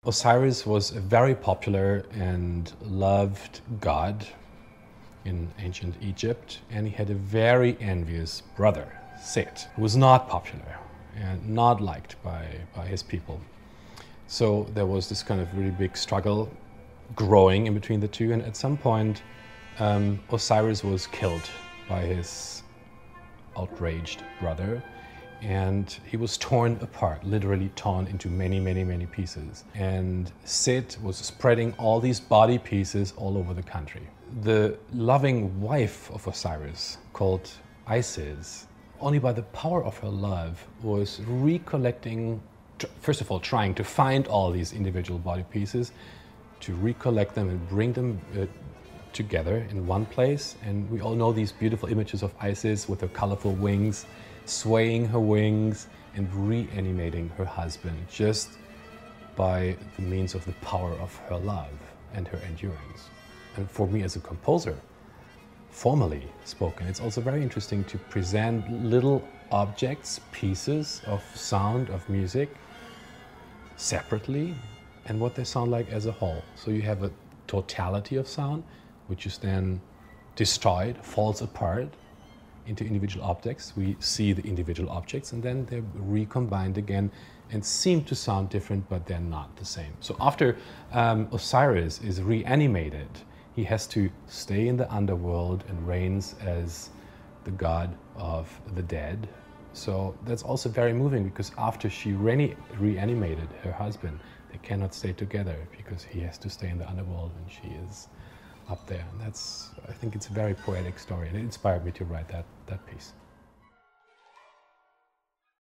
Osiris was a very popular and loved god in ancient Egypt, and he had a very envious brother, Set, who was not popular and not liked by his people. So there was this kind of really big struggle growing in between the two, and at some point Osiris was killed by his outraged brother, and he was torn apart, literally torn into many, many, many pieces. And Set was spreading all these body pieces all over the country. The loving wife of Osiris, called Isis, only by the power of her love was recollecting, first of all, trying to find all these individual body pieces, to recollect them and bring them together in one place. And we all know these beautiful images of Isis with her colorful wings, swaying her wings and reanimating her husband just by the means of the power of her love and her endurance. And for me as a composer, formally spoken, it's also very interesting to present little objects, pieces of sound, of music, separately, and what they sound like as a whole. So you have a totality of sound, which is then destroyed, falls apart into individual objects. We see the individual objects, and then they're recombined again and seem to sound different, but they're not the same. So after Osiris is reanimated, he has to stay in the underworld and reigns as the god of the dead. So that's also very moving, because after she reanimated her husband, they cannot stay together because he has to stay in the underworld and she is up there. And I think it's a very poetic story, and it inspired me to write that piece.